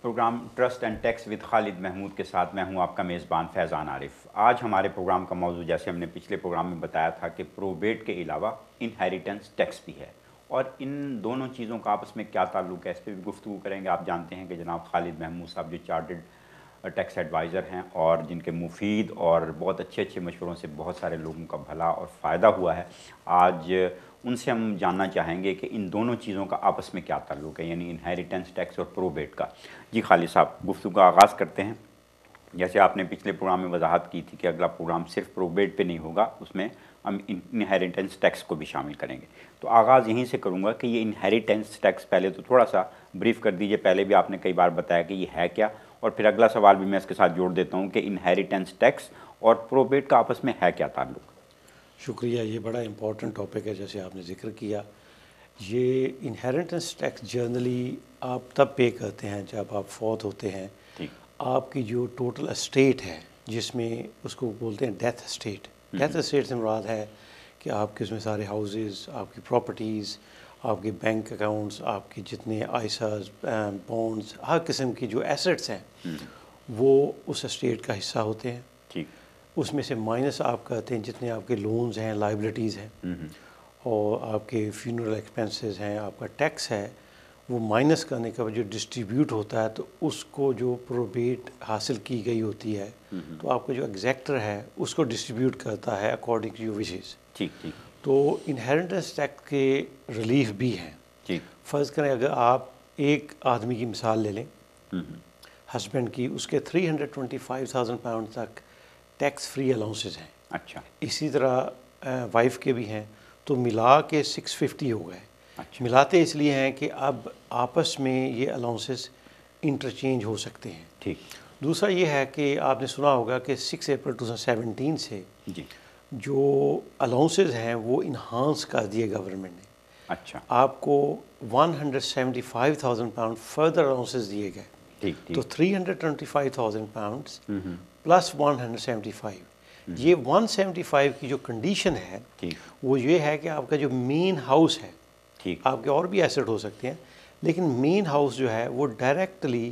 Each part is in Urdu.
Programme trust and tax with Khalid Mahmood کے ساتھ میں ہوں آپ کا میزبان فیضان عارف۔ آج ہمارے پروگرام کا موضوع جیسے ہم نے پچھلے پروگرام میں بتایا تھا کہ پروبیٹ کے علاوہ انہیریٹنس ٹیکس بھی ہے، اور ان دونوں چیزوں کا آپس میں کیا تعلق ہے اس پہ بھی گفتگو کریں گے۔ آپ جانتے ہیں کہ جناب خالد محمود صاحب جو چارٹرڈ ٹیکس ایڈوائزر ہیں اور جن کے مفید اور بہت اچھے مشوروں سے بہت سارے لوگوں کا بھلا اور فائدہ ہوا ہے، آج ان سے ہم جاننا چاہیں گے کہ ان دونوں چیزوں کا آپس میں کیا تعلق ہے، یعنی انہیریٹنس ٹیکس اور پروبیٹ کا۔ جی خالد صاحب، گفتگو کا آغاز کرتے ہیں۔ جیسے آپ نے پچھلے پروگرام میں وضاحت کی تھی کہ اگلا پروگرام صرف پروبیٹ پہ نہیں ہوگا، اس میں ہم انہیریٹنس ٹیکس کو بھی شامل کریں گے۔ تو آغاز یہیں سے کروں گا کہ یہ انہیریٹنس ٹیکس پہلے تو تھوڑا سا بریف کر دیجئے، پہلے بھی آپ نے کئی بار بتایا کہ یہ ہے کیا، اور پھر اگلا سوال بھی میں اس کے ساتھ جوڑ دیتا ہوں کہ انہیریٹنس ٹیکس اور پروبیٹ کا آپس میں ہے کیا تعلق؟ شکریہ، یہ بڑا امپورٹنٹ ٹاپک ہے جیسے آپ نے ذکر کیا۔ یہ انہیریٹنس ٹیکس جرنلی آپ تب پے کرتے ہیں جب آپ فوت ہوتے ہیں۔ آپ کی جو ٹوٹل اسٹیٹ ہے، جس میں اس کو بولتے ہیں ڈیتھ اسٹیٹ، ڈیتھ اسٹیٹ سے مراد ہے کہ آپ کے اس میں سارے ہاؤسز، آپ کی پراپرٹیز، آپ کے بینک اکاؤنٹس، آپ کے جتنے آئساز، بونڈز، ہر قسم کی جو ایسٹس ہیں وہ اس اسٹیٹ کا حصہ ہوتے ہیں۔ اس میں سے مائنس آپ کرتے ہیں جتنے آپ کے لونز ہیں، لائبلٹیز ہیں، اور آپ کے فیونرل ایکسپینسز ہیں، آپ کا ٹیکس ہے، وہ مائنس کرنے کا جو ڈسٹریبیوٹ ہوتا ہے تو اس کو جو پروبیٹ حاصل کی گئی ہوتی ہے تو آپ کا جو ایگزیکٹر ہے اس کو ڈسٹریبیوٹ کرتا ہے اکارڈنگ ٹو یور وشز۔ تو انہیریٹنس ٹیکس کے ریلیف بھی ہیں۔ فرض کریں اگر آپ ایک آدمی کی مثال لے لیں، ہسبینڈ کی، اس کے 325,000 پاؤنڈ تک ٹیکس فری الاؤنسز ہیں۔ اچھا، اسی طرح وائف کے بھی ہیں، تو ملا کے 650 ہو گئے۔ ملاتے اس لیے ہیں کہ اب آپس میں یہ الاؤنسز انٹرچینج ہو سکتے ہیں۔ دوسرا یہ ہے کہ آپ نے سنا ہوگا کہ 6 اپریل 2017 سے جو الاؤنسز ہیں وہ انہانس کر دیے گورنمنٹ نے۔ اچھا، آپ کو 175,000 پاؤنڈ فردر الاؤنسز دیے گئے، تو 325,000 پاؤنڈس پلس 175۔ یہ 175 کی جو کنڈیشن ہے وہ یہ ہے کہ آپ کا جو مین ہاؤس ہے، آپ کے اور بھی ایسٹ ہو سکتے ہیں لیکن مین ہاؤس جو ہے وہ ڈائریکٹلی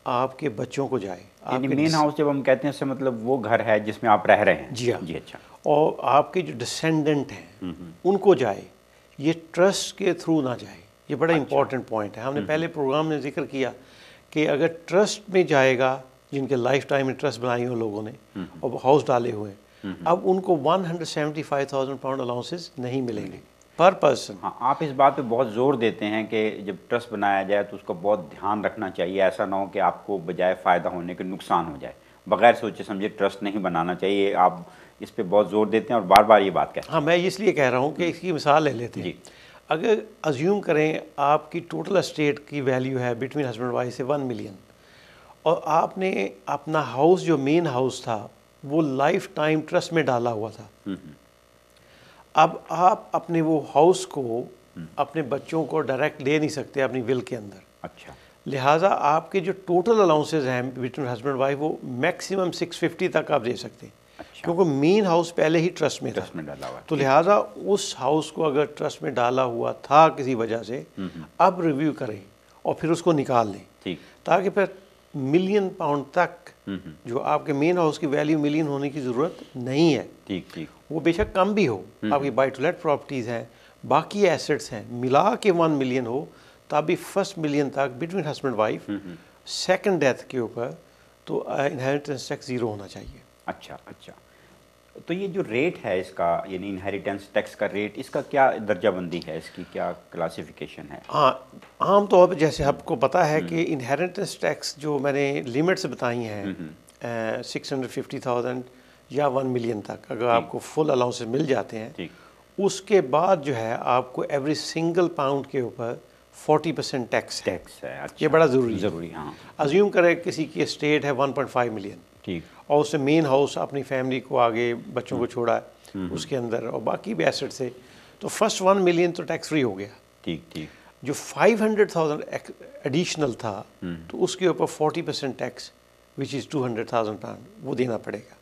آپ کے بچوں کو جائے۔ یعنی مین ہاؤس جب ہم کہتے ہیں اس سے مطلب وہ گھر ہے جس میں آپ رہ رہے ہیں؟ جی ہاں، جی اچھا۔ اور آپ کے جو ڈسینڈنٹ ہیں ان کو جائے، یہ ٹرسٹ کے تھرو نہ جائے۔ یہ بڑا امپورٹنٹ پوائنٹ ہے۔ ہم نے پہلے پروگرام میں ذکر کیا کہ اگر ٹرسٹ میں جائے گا، جن کے لائف ٹائم میں ٹرسٹ بنائی ہوئے لوگوں نے اور ہاؤس ڈالے ہوئے ہیں، اب ان کو 175,000 پاؤنڈ الاؤنسز نہیں ملیں گے پر پرسن۔ ہاں، آپ اس بات پہ بہت زور دیتے ہیں کہ جب ٹرسٹ بنایا جائے تو اس کو بہت دھیان رکھنا چاہیے، ایسا نہ ہو کہ آپ کو بجائے فائدہ ہونے کے نقصان ہو جائے۔ بغیر سوچے سمجھے ٹرسٹ نہیں بنانا چاہیے، آپ اس پہ بہت زور دیتے ہیں اور بار بار یہ بات کہتے ہیں۔ ہاں، میں اس لیے کہہ رہا ہوں کہ اس کی مثال لے لیتے ہیں۔ اگر ازیوم کریں آپ کی ٹوٹل اسٹیٹ کی ویلیو ہے بٹوین ہسبینڈ وائف سے 1 ملین، اور آپ نے اپنا ہاؤس جو مین ہاؤس تھا وہ لائف ٹائم ٹرسٹ میں ڈالا ہوا تھا، اب آپ اپنے وہ ہاؤس کو اپنے بچوں کو ڈائریکٹ لے نہیں سکتے اپنی ول کے اندر۔ اچھا، لہٰذا آپ کے جو ٹوٹل الاؤنسز ہیں بٹوین ہسبینڈ وائف وہ میکسیمم 650 تک آپ دے سکتے ہیں، کیونکہ مین ہاؤس پہلے ہی ٹرسٹ میں تھا۔ تو لہٰذا اس ہاؤس کو اگر ٹرسٹ میں ڈالا ہوا تھا کسی وجہ سے، اب ریویو کریں اور پھر اس کو نکال لیں، تاکہ پھر ملین پاؤنڈ تک جو آپ کے مین ہاؤس کی ویلیو ملین ہونے کی ضرورت نہیں ہے، وہ بے شک کم بھی ہو، آپ کی بائی ٹو لیٹ پراپرٹیز ہیں، باقی ایسٹس ہیں، ملا کے 1 ملین ہو، تبھی 1 ملین تک between husband wife, second death کے اوپر تو انہیریٹنس ٹیکس 0 ہونا چاہیے۔ اچھا اچھا، تو یہ جو ریٹ ہے اس کا، یعنی انہیریٹنس ٹیکس کا ریٹ، اس کا کیا درجہ بندی ہے، اس کی کیا کلاسیفیکیشن ہے؟ ہاں، عام طور پہ جیسے آپ کو پتہ ہے کہ انہیریٹنس ٹیکس جو میں نے لیمٹس بتائی ہیں 650,000 یا 1 ملین تک، اگر آپ کو فل الاؤنسز مل جاتے ہیں، اس کے بعد جو ہے آپ کو ایوری سنگل پاؤنڈ کے اوپر 40% ٹیکس ہے۔ یہ بڑا ضروری ہے۔ ہاں، ازیوم کریں کسی کی اسٹیٹ ہے 1.5 ملین، اور اس سے مین ہاؤس اپنی فیملی کو آگے بچوں کو چھوڑا ہے اس کے اندر اور باقی بھی ایسٹ سے، تو فرسٹ 1 ملین تو ٹیکس فری ہو گیا۔ جو 500,000 ایڈیشنل تھا تو اس کے اوپر 40% ٹیکس وچ از 200,000 پاؤنڈ وہ دینا پڑے گا۔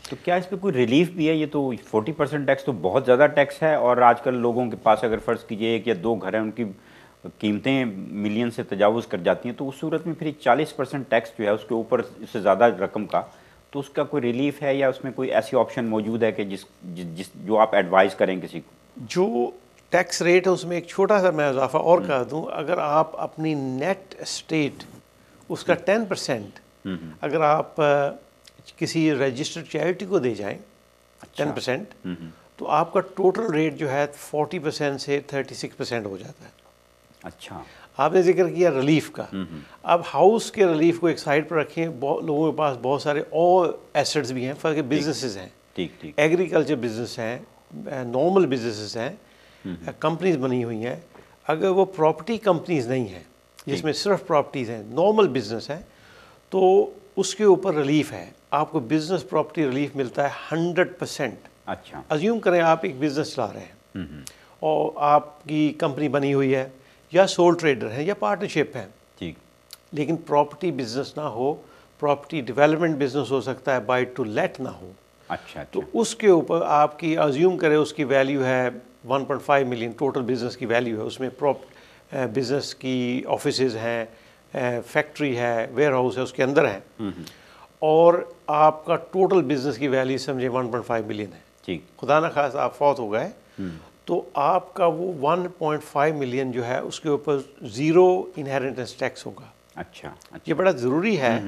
تو کیا اس پہ کوئی ریلیف بھی ہے؟ یہ تو 40% ٹیکس تو بہت زیادہ ٹیکس ہے، اور آج کل لوگوں کے پاس اگر فرض کیجئے 1 یا 2 گھر ہیں، ان کی قیمتیں ملین سے تجاوز کر جاتی ہیں تو اس صورت میں پھر 40% ٹیکس جو ہے اس کے اوپر اس سے زیادہ رقم کا، تو اس کا کوئی ریلیف ہے یا اس میں کوئی ایسی آپشن موجود ہے کہ جو آپ ایڈوائز کریں کسی کو؟ جو ٹیکس ریٹ ہے اس میں ایک چھوٹا سا میں اضافہ اور کر دوں، اگر آپ اپنی نیٹ اسٹیٹ اس کا 10% اگر آپ کسی رجسٹرڈ چیریٹی کو دے جائیں 10%، تو آپ کا ٹوٹل ریٹ جو ہے 40% سے 36% ہو جاتا ہے۔ اچھا، آپ نے ذکر کیا ریلیف کا، اب ہاؤس کے ریلیف کو ایک سائڈ پر رکھیں، لوگوں کے پاس بہت سارے اور ایسٹس بھی ہیں، فرق بزنسز ہیں، ایگریکلچر بزنس ہیں، نارمل بزنسز ہیں، کمپنیز بنی ہوئی ہیں۔ اگر وہ پراپرٹی کمپنیز نہیں ہیں جس میں صرف پراپرٹیز ہیں، نارمل بزنس ہے، تو اس کے اوپر ریلیف ہے، آپ کو بزنس پراپرٹی ریلیف ملتا ہے 100%۔ اچھا، ازیوم کریں آپ ایک بزنس چلا رہے ہیں اور آپ کی کمپنی بنی ہوئی ہے، یا سول ٹریڈر ہیں یا پارٹنرشپ ہیں، لیکن پراپرٹی بزنس نہ ہو، پراپرٹی ڈیولپمنٹ بزنس ہو سکتا ہے، بائی ٹو لیٹ نہ ہو، اچھا، تو اس کے اوپر آپ کی ازیوم کرے اس کی ویلیو ہے 1.5 ملین، ٹوٹل بزنس کی ویلیو ہے، اس میں بزنس کی آفیسز ہیں، فیکٹری ہے، ویئر ہاؤس ہے اس کے اندر ہیں، اور آپ کا ٹوٹل بزنس کی ویلیو سمجھے 1.5 ملین ہے، خدا نہ خواستہ آپ فوت ہو گئے تو آپ کا وہ 1.5 ملین جو ہے اس کے اوپر زیرو انہیریٹنس ٹیکس ہوگا۔ اچھا، یہ بڑا ضروری ہے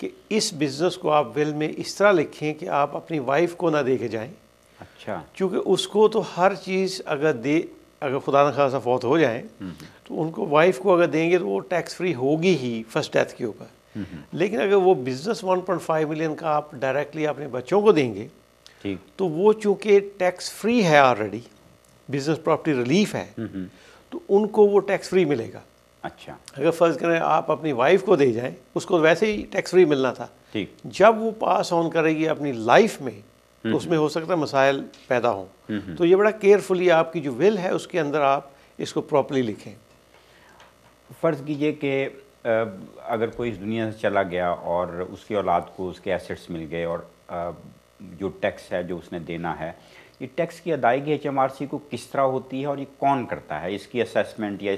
کہ اس بزنس کو آپ ول میں اس طرح لکھیں کہ آپ اپنی وائف کو نہ دے کے جائیں، اچھا، کیونکہ اس کو تو ہر چیز اگر خدا نہ خواستہ فوت ہو جائیں تو ان کو وائف کو اگر دیں گے تو وہ ٹیکس فری ہوگی ہی فرسٹ ڈیتھ کے اوپر، لیکن اگر وہ بزنس 1.5 ملین کا آپ ڈائریکٹلی اپنے بچوں کو دیں گے تو وہ چونکہ ٹیکس فری ہے آلریڈی، بزنس پراپرٹی ریلیف ہے، تو ان کو وہ ٹیکس فری ملے گا۔ اچھا، اگر فرض کریں آپ اپنی وائف کو دے جائیں، اس کو ویسے ہی ٹیکس فری ملنا تھا، جب وہ پاس آن کرے گی اپنی لائف میں تو اس میں ہو سکتا ہے مسائل پیدا ہوں، تو یہ بڑا کیئرفلی آپ کی جو ول ہے اس کے اندر آپ اس کو پراپرلی لکھیں۔ فرض کیجئے کہ اگر کوئی اس دنیا سے چلا گیا اور اس کی اولاد کو اس کے ایسٹس مل گئے، اور جو ٹیکس ہے جو اس نے دینا ہے، یہ ٹیکس کی ادائیگی ایچ ایم آر سی کو کس طرح ہوتی ہے اور یہ کون کرتا ہے؟ اس کی اسیسمنٹ یا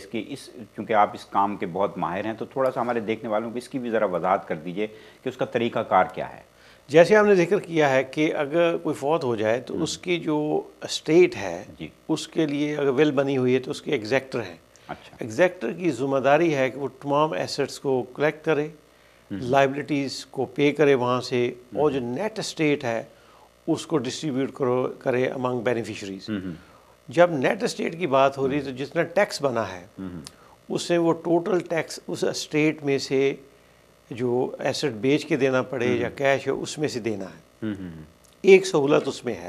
چونکہ آپ اس کام کے بہت ماہر ہیں تو تھوڑا سا ہمارے دیکھنے والوں کو اس کی بھی ذرا وضاحت کر دیجئے کہ اس کا طریقہ کار کیا ہے۔ جیسے ہم نے ذکر کیا ہے کہ اگر کوئی فوت ہو جائے تو اس کی جو اسٹیٹ ہے اس کے لیے اگر ول بنی ہوئی ہے تو اس کے ایگزیکٹر ہیں، ایگزیکٹر کی ذمہ داری ہے کہ وہ تمام ایسٹس کو کلیکٹ کرے، لائبلٹیز کو پے کرے وہاں سے، اور جو نیٹ اسٹیٹ ہے اس کو ڈسٹریبیوٹ کرے امنگ بینیفیشریز۔ جب نیٹ اسٹیٹ کی بات ہو رہی ہے تو جتنا ٹیکس بنا ہے اس سے وہ ٹوٹل ٹیکس اس اسٹیٹ میں سے جو ایسٹ بیچ کے دینا پڑے یا کیش ہے اس میں سے دینا ہے، ایک سہولت اس میں ہے۔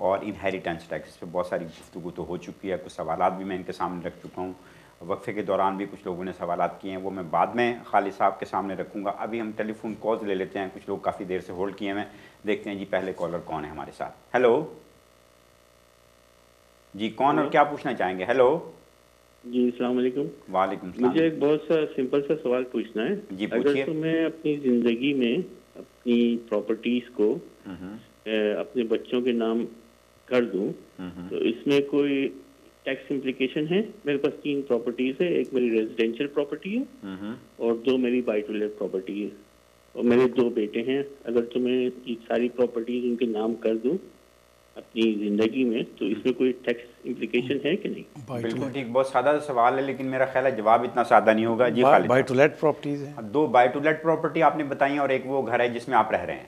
اور انہیریٹنس ٹیکس، اس پہ بہت ساری گفتگو تو ہو چکی ہے، کچھ سوالات بھی میں ان کے سامنے رکھ چکا ہوں، وقفے کے دوران بھی کچھ لوگوں نے سوالات کیے ہیں، وہ میں بعد میں خالد صاحب کے سامنے رکھوں گا۔ ابھی ہم ٹیلی فون کالز لے لیتے ہیں، کچھ لوگ کافی دیر سے ہولڈ کیے ہیں، دیکھتے ہیں جی پہلے کالر کون ہے ہمارے ساتھ۔ ہیلو جی، کون اور کیا پوچھنا چاہیں گے؟ ہیلو جی السلام علیکم۔ وعلیکم السلام۔ مجھے ایک بہت سا سمپل سا سوال پوچھنا ہے۔ جی اگر پوچھیے۔ تو میں اپنی زندگی میں اپنی پراپرٹیز کو اپنے بچوں کے نام کر دوں تو اس میں کوئی ٹیکس امپلیکیشن ہے؟ میرے پاس 3 پراپرٹیز ہے، ایک میری ریزیڈینشیل پراپرٹی ہے اور 2 میری بائی ٹو لیٹ پراپرٹی ہے، اور میرے 2 بیٹے ہیں۔ اگر تو میں یہ ساری پراپرٹیز ان کے نام کر دوں اپنی زندگی میں تو اس میں کوئی ٹیکس امپلیکیشن ہے کہ نہیں؟ بالکل ٹھیک، بہت سادہ سوال ہے لیکن میرا خیال ہے جواب اتنا سادہ نہیں ہوگا۔ جی خالد بائی ٹو لیٹ پراپرٹیز ہیں، 2 بائی ٹو لیٹ پراپرٹی آپ نے بتائی ہیں اور ایک وہ گھر ہے جس میں آپ رہ رہے ہیں۔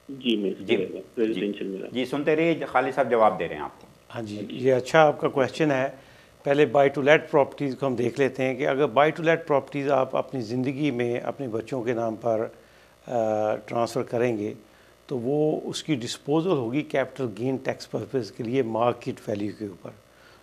جی میں ریزیڈینشیل میں جی سنتے رہیے، خالد صاحب جواب دے رہے ہیں آپ کو۔ ہاں جی، یہ اچھا آپ کا کویشچن ہے۔ پہلے بائی ٹو لیٹ پراپرٹیز کو ہم دیکھ لیتے ہیں کہ اگر بائی ٹو لیٹ پراپرٹیز آپ اپنی زندگی میں اپنے بچوں کے نام پر ٹرانسفر کریں گے تو وہ اس کی ڈسپوزل ہوگی کیپٹل گین ٹیکس پرپز کے لیے مارکیٹ ویلیو کے اوپر۔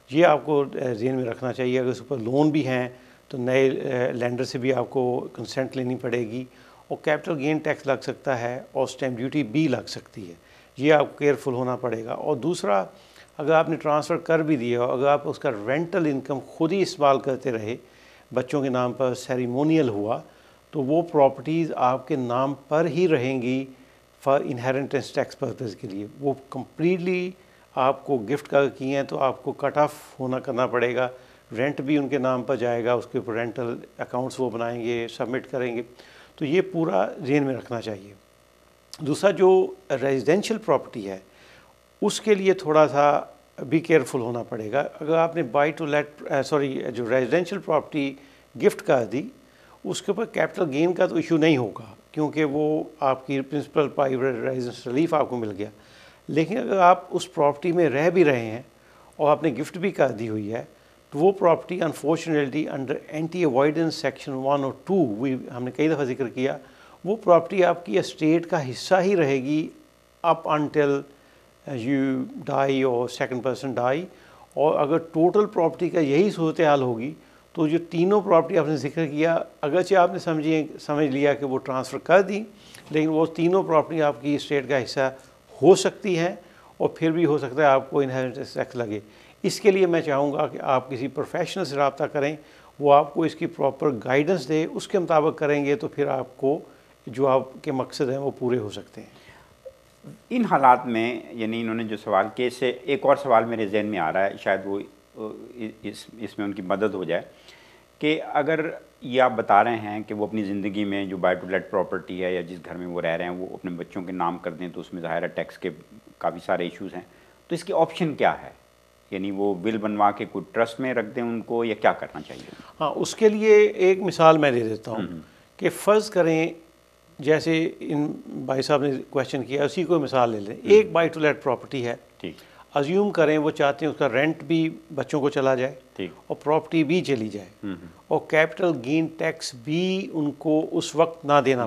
یہ آپ کو ذہن میں رکھنا چاہیے۔ اگر اس اوپر لون بھی ہیں تو نئے لینڈر سے بھی آپ کو کنسنٹ لینی پڑے گی، اور کیپٹل گین ٹیکس لگ سکتا ہے اور اسٹیمپ ڈیوٹی بھی لگ سکتی ہے۔ یہ آپ کو کیئرفل ہونا پڑے گا۔ اور دوسرا، اگر آپ نے ٹرانسفر کر بھی دیا ہو، اگر آپ اس کا رینٹل انکم خود ہی استعمال کرتے رہے، بچوں کے نام پر سیریمونیل ہوا، تو وہ پراپرٹیز آپ کے نام پر ہی رہیں گی فار انہیریٹنس ٹیکس پرپز کے لیے۔ وہ کمپلیٹلی آپ کو گفٹ کر کی ہیں تو آپ کو کٹ آف کرنا پڑے گا، رینٹ بھی ان کے نام پر جائے گا، اس کے اوپر رینٹل اکاؤنٹس وہ بنائیں گے، سبمٹ کریں گے۔ تو یہ پورا ذہن میں رکھنا چاہیے۔ دوسرا، جو ریزیڈینشیل پراپرٹی ہے اس کے لیے تھوڑا سا بھی کیئرفل ہونا پڑے گا۔ اگر آپ نے بائی ٹو لیٹ جو ریزیڈینشیل پراپرٹی گفٹ کر دی، اس کے اوپر کیپٹل گین کا تو ایشو نہیں ہوگا کیونکہ وہ آپ کی پرنسپل پرائیویٹ ریزیڈنس ریلیف آپ کو مل گیا۔ لیکن اگر آپ اس پراپرٹی میں رہ بھی رہے ہیں اور آپ نے گفٹ بھی کر دی ہوئی ہے تو وہ property unfortunately under anti avoidance section 1 اور 2 ہم نے کئی دفعہ ذکر کیا، وہ پراپرٹی آپ کی اسٹیٹ کا حصہ ہی رہے گی اپ انٹل یو ڈائی اور سیکنڈ پرسن ڈائی۔ اور اگر ٹوٹل پراپرٹی کا یہی صورتحال ہوگی تو جو تینوں پراپرٹی آپ نے ذکر کیا، اگرچہ آپ نے سمجھ لیا کہ وہ ٹرانسفر کر دی، لیکن وہ تینوں پراپرٹی آپ کی اسٹیٹ کا حصہ ہو سکتی ہیں اور پھر بھی ہو سکتا ہے آپ کو انہیریٹنس ٹیکس لگے۔ اس کے لیے میں چاہوں گا کہ آپ کسی پروفیشنل سے رابطہ کریں، وہ آپ کو اس کی پراپر گائیڈنس دے، اس کے مطابق کریں گے تو پھر آپ کو جو آپ کے مقصد ہیں وہ پورے ہو سکتے ہیں۔ ان حالات میں یعنی انہوں نے جو سوال کیے، اس سے ایک اور سوال میرے ذہن میں آ رہا ہے، شاید وہ اس میں ان کی مدد ہو جائے، کہ اگر یہ آپ بتا رہے ہیں کہ وہ اپنی زندگی میں جو بائی ٹو لیٹ پراپرٹی ہے یا جس گھر میں وہ رہ رہے ہیں وہ اپنے بچوں کے نام کر دیں تو اس میں ظاہر ہے ٹیکس کے کافی سارے ایشوز ہیں، تو اس کی آپشن کیا ہے؟ یعنی وہ بل بنوا کے کوئی ٹرسٹ میں رکھ دیں ان کو، یا کیا کرنا چاہیے؟ ہاں، اس کے لیے ایک مثال میں دے دیتا ہوں کہ فرض کریں جیسے ان بھائی صاحب نے کویشچن کیا، اسی کو مثال لے لیں۔ ایک بائی ٹو لیٹ پراپرٹی ہے، ٹھیک، ازیوم کریں وہ چاہتے ہیں اس کا رینٹ بھی بچوں کو چلا جائے، ٹھیک، اور پراپرٹی بھی چلی جائے، اور کیپٹل گین ٹیکس بھی ان کو اس وقت نہ دینا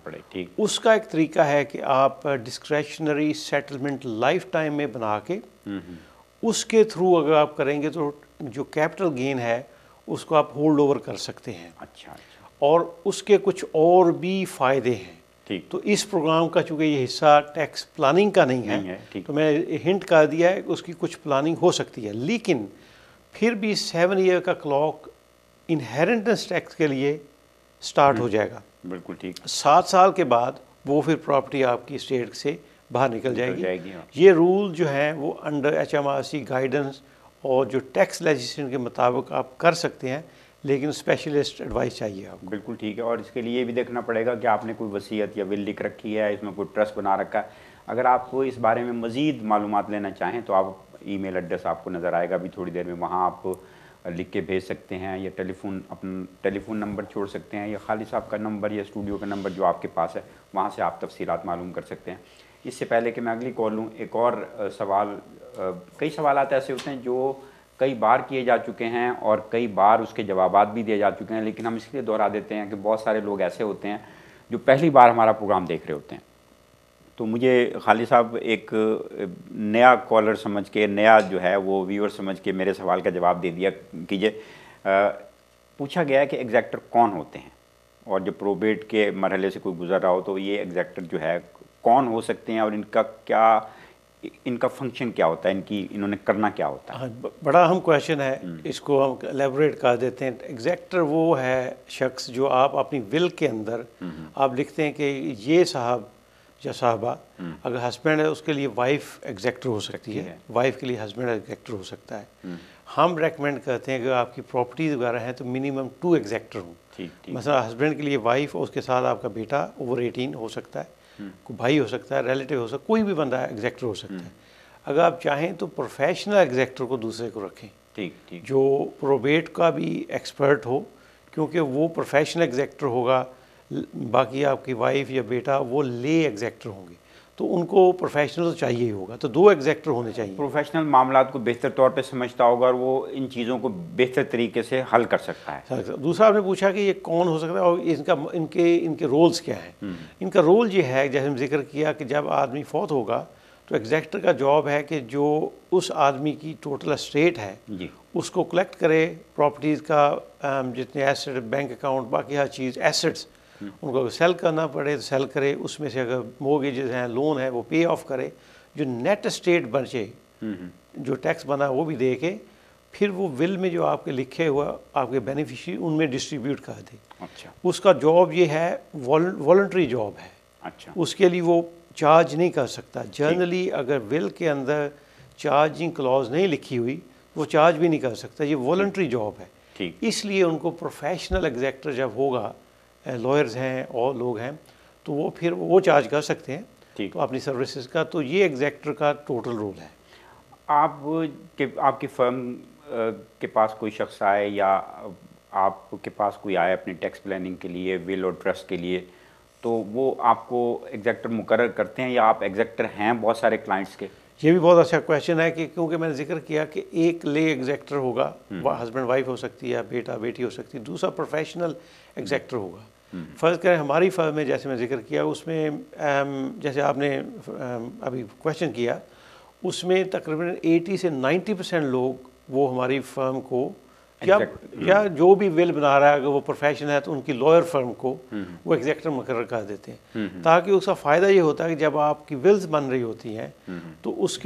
پڑے، ٹھیک۔ اس کا ایک طریقہ ہے کہ آپ ڈسکریشنری سیٹلمنٹ لائف ٹائم میں بنا کے اس کے تھرو اگر آپ کریں گے تو جو کیپٹل گین ہے اس کو آپ ہولڈ اوور کر سکتے ہیں۔ اچھا، اور اس کے کچھ اور بھی فائدے ہیں۔ ٹھیک، تو اس پروگرام کا چونکہ یہ حصہ ٹیکس پلاننگ کا نہیں ہے تو میں ہنٹ کر دیا ہے کہ اس کی کچھ پلاننگ ہو سکتی ہے، لیکن پھر بھی 7 ایئر کا کلاک انہیریٹنس ٹیکس کے لیے سٹارٹ ہو جائے گا۔ بالکل ٹھیک۔ 7 سال کے بعد وہ پھر پراپرٹی آپ کی اسٹیٹ سے باہر نکل جائے گی۔ ہاں۔ یہ رول جو ہیں وہ انڈر HMRC گائیڈنس اور جو ٹیکس لیجسلیشن کے مطابق آپ کر سکتے ہیں، لیکن اسپیشلسٹ ایڈوائس چاہیے آپ کو۔ بالکل ٹھیک ہے، اور اس کے لیے یہ بھی دیکھنا پڑے گا کہ آپ نے کوئی وصیت یا ول لکھ رکھی ہے، اس میں کوئی ٹرسٹ بنا رکھا ہے۔ اگر آپ کو اس بارے میں مزید معلومات لینا چاہیں تو آپ ای میل ایڈریس آپ کو نظر آئے گا ابھی تھوڑی دیر میں، وہاں آپ لکھ کے بھیج سکتے ہیں، یا اپنا ٹیلی فون نمبر چھوڑ سکتے ہیں، یا خالد صاحب کا نمبر یا اسٹوڈیو کا نمبر جو آپ کے پاس ہے وہاں سے آپ تفصیلات معلوم کر سکتے ہیں۔ اس سے پہلے کہ میں اگلی کال لوں، ایک اور سوال، کئی سوالات ایسے ہوتے ہیں جو کئی بار کیے جا چکے ہیں اور کئی بار اس کے جوابات بھی دیے جا چکے ہیں، لیکن ہم اس لیے دہرا دیتے ہیں کہ بہت سارے لوگ ایسے ہوتے ہیں جو پہلی بار ہمارا پروگرام دیکھ رہے ہوتے ہیں۔ تو مجھے خالد صاحب ایک نیا کالر سمجھ کے، نیا جو ہے وہ ویور سمجھ کے میرے سوال کا جواب دے دیا کیجیے. پوچھا گیا ہے کہ ایگزیکٹر کون ہوتے ہیں، اور جب پروبیٹ کے مرحلے سے کوئی گزر رہا ہو تو یہ ایگزیکٹر جو ہے کون ہو سکتے ہیں، اور ان کا فنکشن کیا ہوتا ہے، انہوں نے کرنا کیا ہوتا ہے؟ بڑا اہم کویشچن ہے، اس کو ہم ایلیبوریٹ کر دیتے ہیں. ایگزیکٹر وہ ہے شخص جو آپ اپنی ول کے اندر آپ لکھتے ہیں کہ یہ صاحب یا صاحبہ، اگر ہسبینڈ ہے اس کے لیے وائف ایگزیکٹر ہو سکتی ہے، وائف کے لیے ہسبینڈ ایگزیکٹر ہو سکتا ہے. ہم ریکمینڈ کرتے ہیں کہ آپ کی پراپرٹیز وغیرہ ہیں تو منیمم 2 ایگزیکٹر ہوں. مثلا ہسبینڈ کے لیے وائف اور اس کے ساتھ آپ کا بیٹا اوور 18 ہو سکتا ہے، کوئی بھائی ہو سکتا ہے، ریلیٹیو ہو سکتا ہے، کوئی بھی بندہ ایگزیکٹر ہو سکتا ہے. اگر آپ چاہیں تو پروفیشنل ایگزیکٹر کو دوسرے کو رکھیں جو پروبیٹ کا بھی ایکسپرٹ ہو، کیونکہ وہ پروفیشنل ایگزیکٹر ہوگا. باقی آپ کی وائف یا بیٹا وہ لے ایگزیکٹر ہوں گے، تو ان کو پروفیشنل چاہیے ہی ہوگا. تو 2 ایگزیکٹر ہونے چاہیے. پروفیشنل معاملات کو بہتر طور پہ سمجھتا ہوگا اور وہ ان چیزوں کو بہتر طریقے سے حل کر سکتا ہے. دوسرا آپ نے پوچھا کہ یہ کون ہو سکتا ہے اور ان کے رولز کیا ہیں. ان کا رول یہ ہے جیسے ہم ذکر کیا کہ جب آدمی فوت ہوگا تو ایگزیکٹر کا جاب ہے کہ جو اس آدمی کی ٹوٹل اسٹیٹ ہے اس کو کلیکٹ کرے، پراپرٹیز کا جتنے ایسٹ، بینک اکاؤنٹ، باقی ہر چیز ایسٹس، ان کو اگر سیل کرنا پڑے تو سیل کرے، اس میں سے اگر موگیجز ہیں، لون ہے، وہ پے آف کرے. جو نیٹ اسٹیٹ بچے، جو ٹیکس بنا وہ بھی دے کے پھر وہ ول میں جو آپ کے لکھے ہوا آپ کے بینیفیشری ان میں ڈسٹریبیوٹ کر دے. اس کا جاب یہ ہے، والنٹری جاب ہے. اس کے لیے وہ چارج نہیں کر سکتا. جنرلی اگر ول کے اندر چارجنگ کلاز نہیں لکھی ہوئی وہ چارج بھی نہیں کر سکتا. یہ والنٹری جاب ہے. اس لیے ان کو پروفیشنل ایگزیکٹر جب ہوگا، لائرز ہیں اور لوگ ہیں، تو وہ پھر وہ چارج کر سکتے ہیں تو اپنی سروسز کا. تو یہ ایگزیکٹر کا ٹوٹل رول ہے. آپ کی فرم کے پاس کوئی شخص آئے یا آپ کے پاس کوئی آئے اپنی ٹیکس پلاننگ کے لیے، ول اور ٹرسٹ کے لیے، تو وہ آپ کو ایگزیکٹر مقرر کرتے ہیں یا آپ ایگزیکٹر ہیں بہت سارے کلائنٹس کے؟ یہ بھی بہت اچھا کویشچن ہے کہ کیونکہ میں نے ذکر کیا کہ ایک لے ایگزیکٹر ہوگا، ہسبینڈ وائف ہو سکتی ہے، بیٹا بیٹی ہو سکتی ہے. دوسرا پروفیشنل ایگزیکٹر ہوگا. فرض کریں ہماری فرم میں جیسے میں ذکر کیا، اس میں جیسے آپ نے ابھی کویشچن کیا، اس میں تقریباً 80 سے 90% لوگ وہ ہماری فرم کو یا جو بھی ول بنا رہا ہے اگر وہ پروفیشن ہے تو ان کی لائر فرم کو وہ ایگزیکٹر مقرر کر دیتے ہیں. تاکہ اس کا فائدہ یہ ہوتا ہے کہ جب آپ کی ولز بن رہی ہوتی ہیں تو اس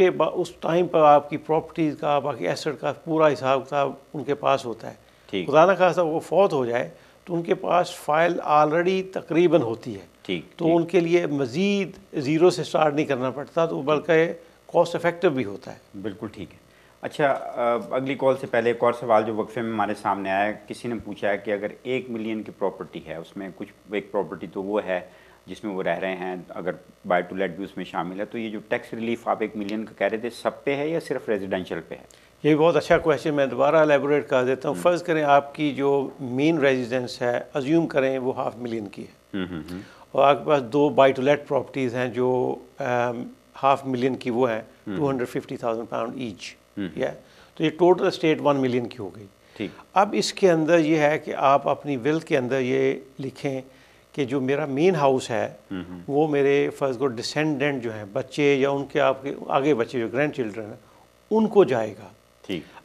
ٹائم پر آپ کی پراپرٹیز کا، باقی ایسٹ کا پورا حساب کتاب ان کے پاس ہوتا ہے. خدا نہ خواستہ وہ فوت ہو جائے تو ان کے پاس فائل آلریڈی تقریباً ہوتی ہے. تو ان کے لیے مزید زیرو سے سٹارٹ نہیں کرنا پڑتا، تو بلکہ کاسٹ افیکٹو بھی ہوتا ہے. بالکل ٹھیک ہے. اچھا، اگلی کال سے پہلے ایک اور سوال جو وقفے میں ہمارے سامنے آیا ہے. کسی نے پوچھا ہے کہ اگر 1 ملین کی پراپرٹی ہے، اس میں کچھ ایک پراپرٹی تو وہ ہے جس میں وہ رہ رہے ہیں، اگر بائی ٹو لیٹ بھی اس میں شامل ہے، تو یہ جو ٹیکس ریلیف آپ 1 ملین کا کہہ رہے تھے سب پہ ہے یا صرف ریزیڈینشیل پہ ہے؟ یہ بہت اچھا کویشچن، میں دوبارہ الیبوریٹ کر دیتا ہوں. فرض کریں آپ کی جو مین ریزیڈنس ہے، ازیوم کریں وہ 500,000 کی ہے، اور آپ کے پاس 2 بائی ٹو لیٹ پراپرٹیز ہیں جو 500,000 کی وہ ہیں، £250,000 ایچ. تو یہ ٹوٹل اسٹیٹ 1 ملین کی ہو گئی. اب اس کے اندر یہ ہے کہ آپ اپنی ول کے اندر یہ لکھیں کہ جو میرا مین ہاؤس ہے وہ میرے فرض کو ڈسینڈنٹ جو ہیں، بچے یا ان کے آپ کے آگے بچے جو گرینڈ چلڈرن ہیں، ان کو جائے گا.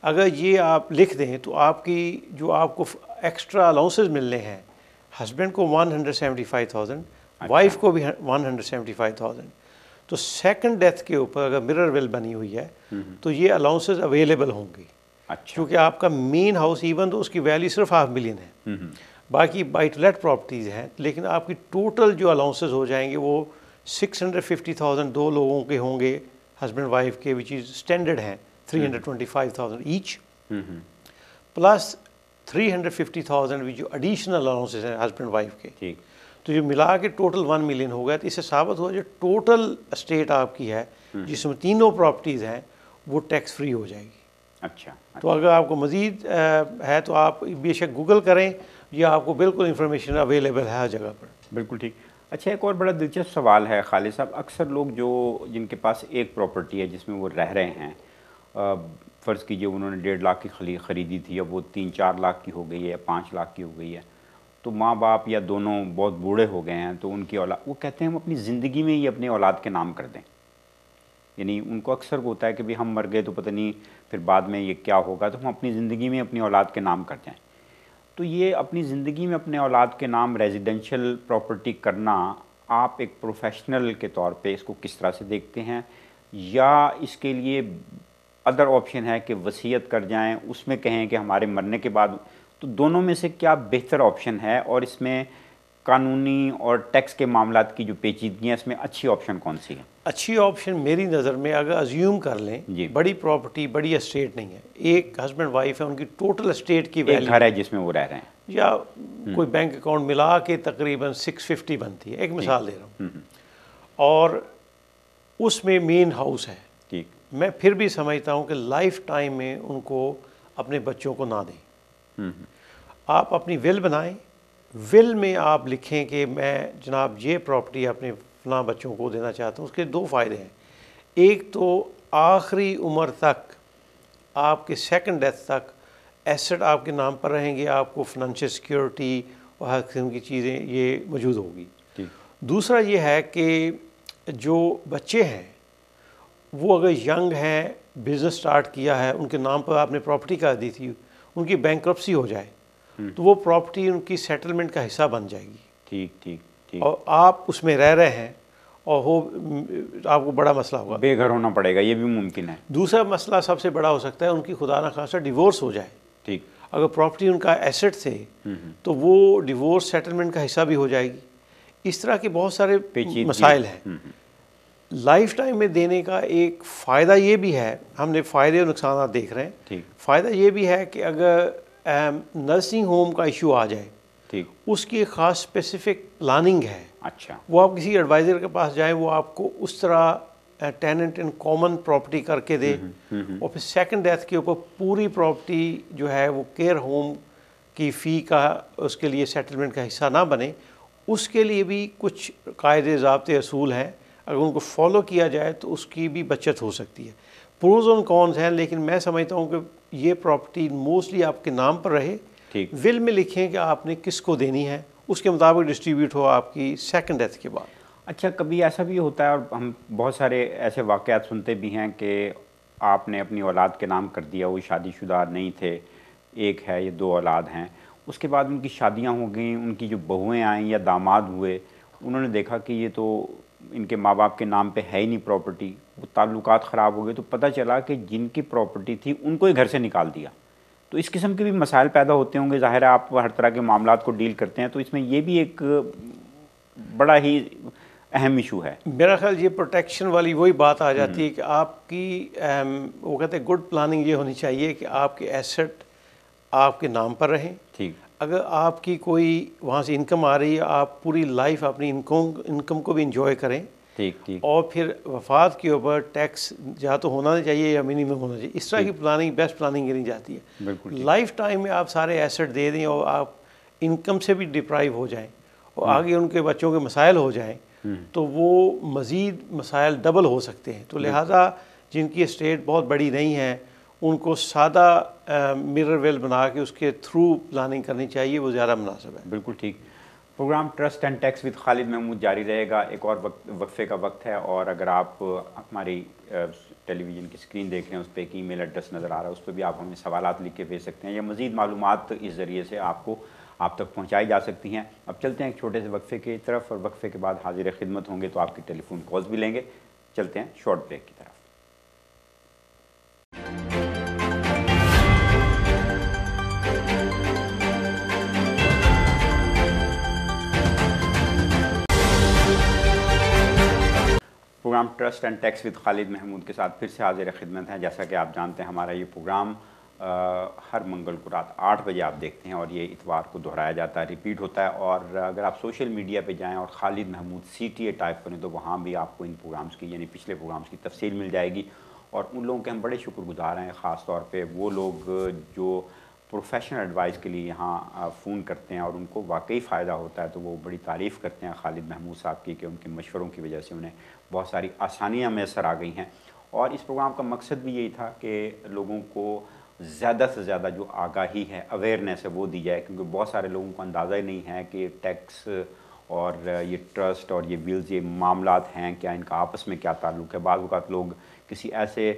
اگر یہ آپ لکھ دیں تو آپ کی جو آپ کو ایکسٹرا الاؤنسز ملنے ہیں، ہسبینڈ کو 175,000، وائف کو بھی 175,000. تو سیکنڈ ڈیتھ کے اوپر اگر مرر ول بنی ہوئی ہے تو یہ الاؤنسز اویلیبل ہوں گی. کیونکہ آپ کا مین ہاؤس ایون تو اس کی ویلیو صرف 500,000 ہے، باقی بائی ٹو لیٹ پراپرٹیز ہیں، لیکن آپ کی ٹوٹل جو الاؤنسز ہو جائیں گے وہ 650,000 2 لوگوں کے ہوں گے، ہسبینڈ وائف کے، وچ از اسٹینڈرڈ ہیں 325,000 ایچ، پلس 350,000 جو ایڈیشنل الاؤنسز ہیں ہسبینڈ وائف کے. تو جو ملا کے ٹوٹل 1 ملین ہو گیا. تو اس سے ثابت ہوا جو ٹوٹل اسٹیٹ آپ کی ہے جس میں تینوں پراپرٹیز ہیں وہ ٹیکس فری ہو جائے گی. اچھا. تو اگر آپ کو مزید ہے تو آپ بے شک گوگل کریں، یا آپ کو بالکل انفارمیشن اویلیبل ہے ہر جگہ پر. بالکل ٹھیک. اچھا، ایک اور بڑا دلچسپ سوال ہے خالد صاحب. اکثر لوگ جن کے پاس ایک پراپرٹی ہے جس میں وہ رہ رہے ہیں، فرض کیجئے انہوں نے 1.5 لاکھ کی خریدی تھی، اب وہ 3-4 لاکھ کی ہو گئی ہے، 5 لاکھ کی ہو گئی ہے، تو ماں باپ یا دونوں بہت بوڑھے ہو گئے ہیں تو ان کی اولاد، وہ کہتے ہیں ہم اپنی زندگی میں ہی اپنے اولاد کے نام کر دیں. یعنی ان کو اکثر ہوتا ہے کہ بھی ہم مر گئے تو پتہ نہیں پھر بعد میں یہ کیا ہوگا، تو ہم اپنی زندگی میں اپنی اولاد کے نام کر جائیں. تو یہ اپنی زندگی میں اپنے اولاد کے نام ریزیڈنشل پراپرٹی کرنا، آپ ایک پروفیشنل کے طور پہ اس کو کس طرح سے دیکھتے ہیں؟ یا اس کے لیے ادر آپشن ہے کہ وصیت کر جائیں، اس میں کہیں کہ ہمارے مرنے کے بعد، تو دونوں میں سے کیا بہتر آپشن ہے؟ اور اس میں قانونی اور ٹیکس کے معاملات کی جو پیچیدگیاں، اس میں اچھی آپشن کون سی ہے؟ اچھی آپشن میری نظر میں اگر ازیوم کر لیں، بڑی پراپرٹی بڑی اسٹیٹ نہیں ہے، ایک ہسبینڈ وائف ہے، ان کی ٹوٹل اسٹیٹ کی ویلیو، ایک گھر ہے جس میں وہ رہ رہے ہیں، یا کوئی بینک اکاؤنٹ ملا کے تقریباً 650 بنتی ہے، ایک مثال دے رہا ہوں، اور اس میں مین ہاؤس ہے. ٹھیک. میں پھر بھی سمجھتا ہوں کہ لائف ٹائم میں ان کو اپنے بچوں کو نہ دیں. آپ اپنی ول بنائیں، ول میں آپ لکھیں کہ میں جناب یہ پراپرٹی اپنے فلاں بچوں کو دینا چاہتا ہوں. اس کے دو فائدے ہیں. ایک تو آخری عمر تک، آپ کے سیکنڈ ڈیتھ تک ایسٹ آپ کے نام پر رہیں گے، آپ کو فنانشل سیکیورٹی اور ہر قسم کی چیزیں یہ موجود ہوگی. دوسرا یہ ہے کہ جو بچے ہیں وہ اگر ینگ ہیں، بزنس سٹارٹ کیا ہے، ان کے نام پر آپ نے پراپرٹی کر دی تھی، ان کی بینکرپسی ہو جائے تو وہ پراپرٹی ان کی سیٹلمنٹ کا حصہ بن جائے گی. ٹھیک ٹھیک ٹھیک. اور آپ اس میں رہ رہے ہیں اور وہ آپ کو بڑا مسئلہ ہوگا، بے گھر ہونا پڑے گا، یہ بھی ممکن ہے. دوسرا مسئلہ سب سے بڑا ہو سکتا ہے ان کی خدا نخواستہ ڈیورس ہو جائے. ٹھیک. اگر پراپرٹی ان کا ایسٹ تھے تو وہ ڈیورس سیٹلمنٹ کا حصہ بھی ہو جائے گی. اس طرح کے بہت سارے مسائل ہیں. لائف ٹائم میں دینے کا ایک فائدہ یہ بھی ہے، ہم نے فائدے اور نقصانات دیکھ رہے ہیں. فائدہ یہ بھی ہے کہ اگر نرسنگ ہوم کا ایشو آ جائے، اس کی خاص اسپیسیفک پلاننگ ہے. اچھا. وہ آپ کسی ایڈوائزر کے پاس جائیں، وہ آپ کو اس طرح ٹیننٹ ان کامن پراپرٹی کر کے دے، اور پھر سیکنڈ ڈیتھ کے اوپر پوری پراپرٹی جو ہے وہ کیئر ہوم کی فی کا اس کے لیے سیٹلمنٹ کا حصہ نہ بنے. اس کے لیے بھی کچھ قاعدے ضابطے اصول ہیں، اگر ان کو فالو کیا جائے تو اس کی بھی بچت ہو سکتی ہے. پروز اور کونز ہیں، لیکن میں سمجھتا ہوں کہ یہ پراپرٹی موسٹلی آپ کے نام پر رہے. ول میں لکھیں کہ آپ نے کس کو دینی ہے، اس کے مطابق ڈسٹریبیوٹ ہو آپ کی سیکنڈ ڈیتھ کے بعد. اچھا، کبھی ایسا بھی ہوتا ہے، اور ہم بہت سارے ایسے واقعات سنتے بھی ہیں کہ آپ نے اپنی اولاد کے نام کر دیا، وہ شادی شدہ نہیں تھے، ایک ہے یا دو اولاد ہیں، اس کے بعد ان کی شادیاں ہو گئیں، ان کی جو بہویں آئیں یا داماد ہوئے، انہوں نے دیکھا کہ یہ تو ان کے ماں باپ کے نام پہ ہے ہی نہیں پراپرٹی، وہ تعلقات خراب ہو گئے، تو پتہ چلا کہ جن کی پراپرٹی تھی ان کو ہی گھر سے نکال دیا. تو اس قسم کے بھی مسائل پیدا ہوتے ہوں گے. ظاہر ہے آپ ہر طرح کے معاملات کو ڈیل کرتے ہیں، تو اس میں یہ بھی ایک بڑا ہی اہم ایشو ہے. میرا خیال یہ پروٹیکشن والی وہی بات آ جاتی ہے کہ آپ کی وہ کہتے ہیں گڈ پلاننگ یہ ہونی چاہیے کہ آپ کے ایسٹ آپ کے نام پر رہیں. ٹھیک. اگر آپ کی کوئی وہاں سے انکم آ رہی ہے، آپ پوری لائف اپنی انکم کو بھی انجوائے کریں. ٹھیک ٹھیک. اور پھر وفات کے اوپر ٹیکس یا تو ہونا نہیں چاہیے یا منیمم ہونا چاہیے. اس طرح کی پلاننگ بیسٹ پلاننگ کرنی جاتی ہے. بالکل. لائف ٹائم میں آپ سارے ایسٹ دے دیں اور آپ انکم سے بھی ڈپرائیو ہو جائیں اور آگے ان کے بچوں کے مسائل ہو جائیں تو وہ مزید مسائل ڈبل ہو سکتے ہیں. تو لہٰذا جن کی اسٹیٹ بہت بڑی نہیں ہے ان کو سادہ مرر ویل بنا کے اس کے تھرو پلاننگ کرنی چاہیے، وہ زیادہ مناسب ہے. بالکل ٹھیک. Program trust and tax with Khalid Mahmood جاری رہے گا. ایک اور وقفے کا وقت ہے، اور اگر آپ ہماری ٹیلی ویژن کی اسکرین دیکھ رہے ہیں، اس پہ ایک ای میل ایڈریس نظر آ رہا ہے، اس پہ بھی آپ ہمیں سوالات لکھ کے بھیج سکتے ہیں، یا مزید معلومات اس ذریعے سے آپ تک پہنچائی جا سکتی ہیں. اب چلتے ہیں ایک چھوٹے سے وقفے کی طرف، اور وقفے کے بعد حاضر خدمت ہوں گے تو آپ کی ٹیلی فون کالز بھی لیں گے. چلتے ہیں شارٹ بریک کی طرف. Program trust and tax with Khalid Mahmood کے ساتھ پھر سے حاضر خدمت ہیں. جیسا کہ آپ جانتے ہیں ہمارا یہ پروگرام ہر منگل کو رات 8 بجے آپ دیکھتے ہیں، اور یہ اتوار کو دہرایا جاتا ہے، ریپیٹ ہوتا ہے. اور اگر آپ سوشل میڈیا پہ جائیں اور خالد محمود CTA ٹائپ کریں تو وہاں بھی آپ کو ان پروگرامز کی، یعنی پچھلے پروگرامز کی تفصیل مل جائے گی. اور ان لوگوں کے ہم بڑے شکر گزار ہیں، خاص طور پہ وہ لوگ جو پروفیشنل ایڈوائس کے لیے یہاں فون کرتے ہیں اور ان کو واقعی فائدہ ہوتا ہے، تو وہ بڑی تعریف کرتے ہیں خالد محمود صاحب کی کہ ان کے مشوروں کی وجہ سے انہیں بہت ساری آسانیاں میسر آ گئی ہیں. اور اس پروگرام کا مقصد بھی یہی تھا کہ لوگوں کو زیادہ سے زیادہ جو آگاہی ہے، اویئرنیس ہے، وہ دی جائے، کیونکہ بہت سارے لوگوں کو اندازہ ہی نہیں ہے کہ ٹیکس اور یہ ٹرسٹ اور یہ ویلز یہ معاملات ہیں کیا، ان کا آپس میں کیا تعلق ہے۔ بعض اوقات لوگ کسی ایسے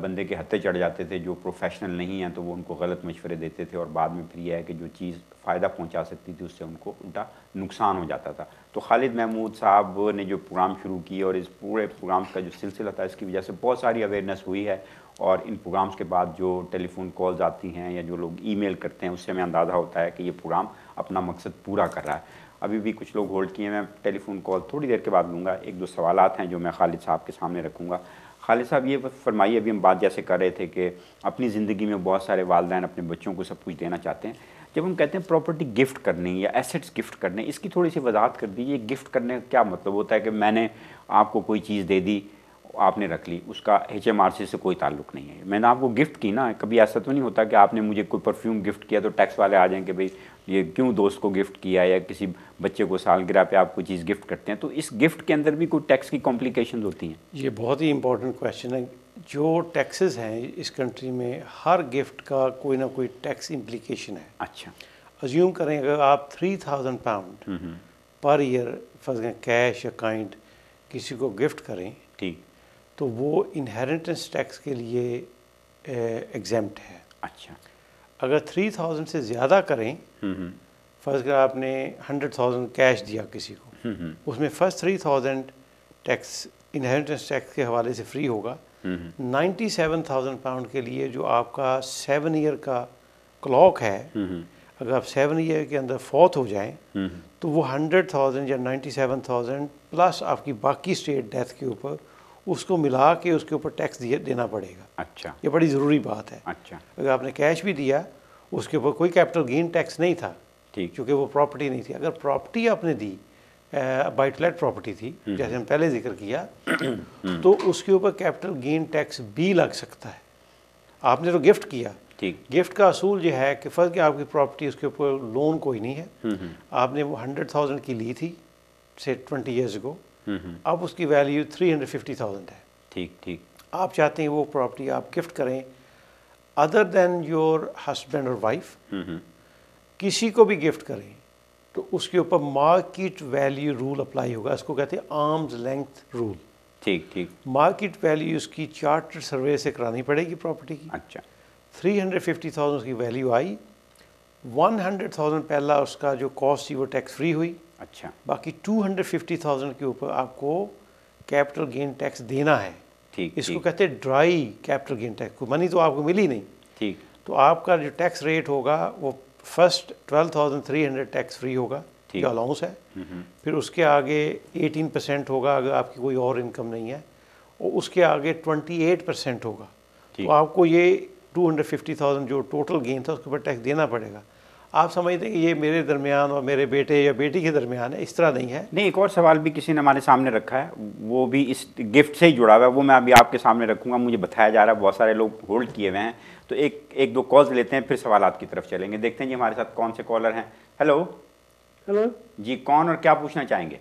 بندے کے ہتھے چڑھ جاتے تھے جو پروفیشنل نہیں ہیں، تو وہ ان کو غلط مشورے دیتے تھے، اور بعد میں پھر یہ ہے کہ جو چیز فائدہ پہنچا سکتی تھی اس سے ان کو الٹا نقصان ہو جاتا تھا۔ تو خالد محمود صاحب نے جو پروگرام شروع کی اور اس پورے پروگرام کا جو سلسلہ تھا، اس کی وجہ سے بہت ساری اویئرنیس ہوئی ہے، اور ان پروگرامز کے بعد جو ٹیلی فون کالز آتی ہیں یا جو لوگ ای میل کرتے ہیں، اس سے ہمیں اندازہ ہوتا ہے کہ یہ پروگرام اپنا مقصد پورا کر رہا ہے۔ ابھی بھی کچھ لوگ ہولڈ کیے ہیں، میں ٹیلی فون کال تھوڑی دیر کے بعد لوں گا۔ ایک دو سوالات ہیں جو میں خالد صاحب کے سامنے رکھوں گا۔ خالد صاحب یہ فرمائیے، ابھی ہم بات جیسے کر رہے تھے کہ اپنی زندگی میں بہت سارے والدین اپنے بچوں کو سب کچھ دینا چاہتے ہیں، جب ہم کہتے ہیں پراپرٹی گفٹ کرنی یا ایسٹس گفٹ کرنے، اس کی تھوڑی سی وضاحت کر دیجیے۔ گفٹ کرنے کا کیا مطلب ہوتا ہے؟ کہ میں نے آپ کو کوئی چیز دے دی، آپ نے رکھ لی، اس کا ایچ ایم آر سی سے کوئی تعلق نہیں ہے، میں نے آپ کو گفٹ کی نا۔ کبھی ایسا تو نہیں ہوتا کہ آپ نے مجھے کوئی پرفیوم گفٹ کیا تو ٹیکس والے آ جائیں کہ بھئی یہ کیوں دوست کو گفٹ کیا، یا کسی بچے کو سالگرہ پہ آپ کوئی چیز گفٹ کرتے ہیں، تو اس گفٹ کے اندر بھی کوئی ٹیکس کی کمپلیکیشنز ہوتی ہیں؟ یہ بہت ہی امپورٹنٹ کویشچن ہے۔ جو ٹیکسز ہیں اس کنٹری میں، ہر گفٹ کا کوئی نہ کوئی ٹیکس امپلیکیشن ہے۔ اچھا، ازیوم کریں اگر آپ 3000 پاؤنڈ پر ایئر فرض کریں کیش یا کائنڈ کسی کو گفٹ کریں، ٹھیک، تو وہ انہیریٹنس ٹیکس کے لیے ایگزیمپٹ ہے۔ اچھا، اگر 3000 سے زیادہ کریں، فرض کریں آپ نے 100,000 کیش دیا کسی کو، اس میں فرسٹ 3000 ٹیکس انہیریٹنس ٹیکس کے حوالے سے فری ہوگا۔ 97,000 پاؤنڈ کے لیے جو آپ کا 7 ایئر کا کلاک ہے، اگر آپ 7 ایئر کے اندر فوت ہو جائیں تو وہ 100,000 یا 97,000 پلس آپ کی باقی اسٹیٹ ڈیتھ کے اوپر اس کو ملا کے اس کے اوپر ٹیکس دینا پڑے گا۔ اچھا، یہ بڑی ضروری بات ہے۔ اچھا، اگر آپ نے کیش بھی دیا اس کے اوپر کوئی کیپٹل گین ٹیکس نہیں تھا، ٹھیک، کیونکہ وہ پراپرٹی نہیں تھی۔ اگر پراپرٹی آپ نے دی، بائی ٹو لیٹ پراپرٹی تھی جیسے ہم پہلے ذکر کیا، تو اس کے اوپر کیپٹل گین ٹیکس بھی لگ سکتا ہے۔ آپ نے تو گفٹ کیا، ٹھیک، گفٹ کا اصول یہ ہے کہ فرض کہ آپ کی پراپرٹی اس کے اوپر لون کوئی نہیں ہے، آپ نے وہ 100,000 کی لی تھی سے 20 ایئرز اگو، اب اس کی ویلیو 350,000 ہے۔ ٹھیک، ٹھیک، آپ چاہتے ہیں وہ پراپرٹی آپ گفٹ کریں ادر دین یور ہسبینڈ اور وائف، کسی کو بھی گفٹ کریں تو اس کے اوپر مارکیٹ ویلیو رول اپلائی ہوگا۔ اس کو کہتے ہیں آرمز لینتھ رول۔ ٹھیک، ٹھیک، مارکیٹ ویلیو اس کی چارٹر سروے سے کرانی پڑے گی پراپرٹی کی۔ اچھا، 350,000 کی ویلیو آئی، 100,000 پہلا اس کا جو کاسٹ تھی وہ ٹیکس فری ہوئی، اچھا، باقی 250,000 کے اوپر آپ کو کیپٹل گین ٹیکس دینا ہے۔ ٹھیک، اس کو کہتے ہیں ڈرائی کیپٹل گین ٹیکس، کو منی تو آپ کو ملی نہیں، ٹھیک، تو آپ کا جو ٹیکس ریٹ ہوگا وہ فرسٹ 12,300 ٹیکس فری ہوگا، جو الاؤنس ہے، پھر اس کے آگے 18% ہوگا اگر آپ کی کوئی اور انکم نہیں ہے، اور اس کے آگے 28% ہوگا۔ تو آپ کو یہ 250,000 جو ٹوٹل گین تھا اس کے اوپر ٹیکس دینا پڑے گا۔ آپ سمجھتے ہیں کہ یہ میرے درمیان اور میرے بیٹے یا بیٹی کے درمیان ہے، اس طرح نہیں ہے۔ نہیں، ایک اور سوال بھی کسی نے ہمارے سامنے رکھا ہے، وہ بھی اس گفٹ سے ہی جڑا ہوا ہے، وہ میں ابھی آپ کے سامنے رکھوں گا۔ مجھے بتایا جا رہا ہے بہت سارے لوگ ہولڈ کیے ہوئے ہیں، تو ایک دو کالز لیتے ہیں پھر سوالات کی طرف چلیں گے۔ دیکھتے ہیں جی ہمارے ساتھ کون سے کالر ہیں۔ ہیلو، ہلو جی کون اور کیا پوچھنا چاہیں گے؟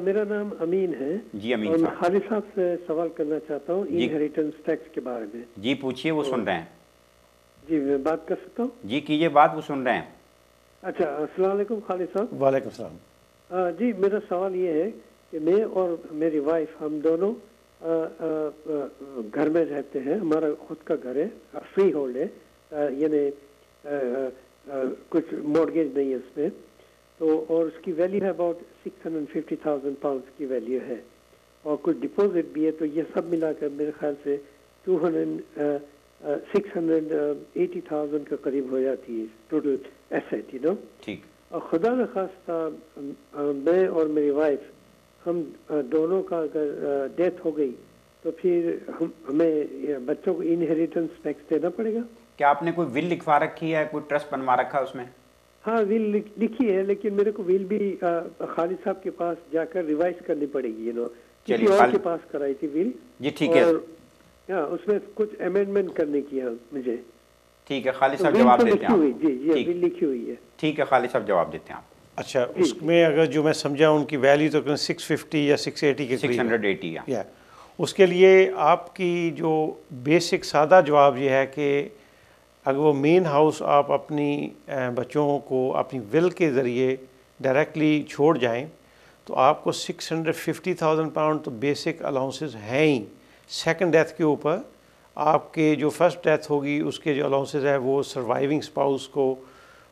میرا نام امین ہے جی امین اور میں صاحب، خالد صاحب سے سوال کرنا چاہتا ہوں انہیریٹنس ٹیکس کے بارے میں۔ جی پوچھیے، وہ سن رہے ہیں۔ جی میں بات کر سکتا ہوں؟ جی کیجیے بات، وہ سن رہے ہیں۔ اچھا، السلام علیکم خالد صاحب۔ وعلیکم السلام۔ جی میرا سوال یہ ہے کہ میں اور میری وائف ہم دونوں گھر میں رہتے ہیں، ہمارا خود کا گھر ہے، فری ہولڈ ہے، یعنی کچھ مورگیج نہیں ہے اس میں، تو اور اس کی ویلیو ہے اباؤٹ 650,000 پاؤنڈ کی ویلیو ہے، اور کچھ ڈپازٹ بھی ہے، تو یہ سب ملا کر میرے خیال سے 680,000 کے قریب ہو جاتی ہے ٹوٹل ایسیٹ، یو نو۔ ٹھیک، اور خدا نخواستہ میں اور میری وائف ہم دونوں کا اگر ڈیتھ ہو گئی تو پھر ہمیں بچوں کو انہیریٹنس ٹیکس دینا پڑے گا؟ کیا آپ نے کوئی ول لکھوا رکھی ہے، کوئی ٹرسٹ بنوا رکھا ہے اس میں؟ ہاں ول لکھی ہے، لیکن میرے کو ول بھی خالد صاحب کے پاس جا کر ریوائز کرنی پڑے گی، یو نو، کسی اور کے پاس کرائی تھی ول۔ جی ٹھیک ہے، اس میں کچھ امینڈمنٹ کرنے کی ہے مجھے۔ ٹھیک ہے، خالد صاحب جواب دیتے ہیں آپ۔ جی جی ول لکھی ہوئی ہے۔ ٹھیک ہے، خالد صاحب جواب دیتے ہیں آپ۔ اچھا، اس میں اگر جو میں سمجھا ان کی ویلیو تو 650 یا 680 کے قریب 680 یا اس کے لیے آپ کی جو بیسک سادہ جواب یہ ہے کہ اگر وہ مین ہاؤس آپ اپنی بچوں کو اپنی ول کے ذریعے ڈائریکٹلی چھوڑ جائیں تو آپ کو 650,000 پاؤنڈ تو بیسک الاؤنسز ہیں ہی. سیکنڈ ڈیتھ کے اوپر آپ کے جو فرسٹ ڈیتھ ہوگی اس کے جو الاؤنسز ہے وہ سروائیونگ اسپاؤس کو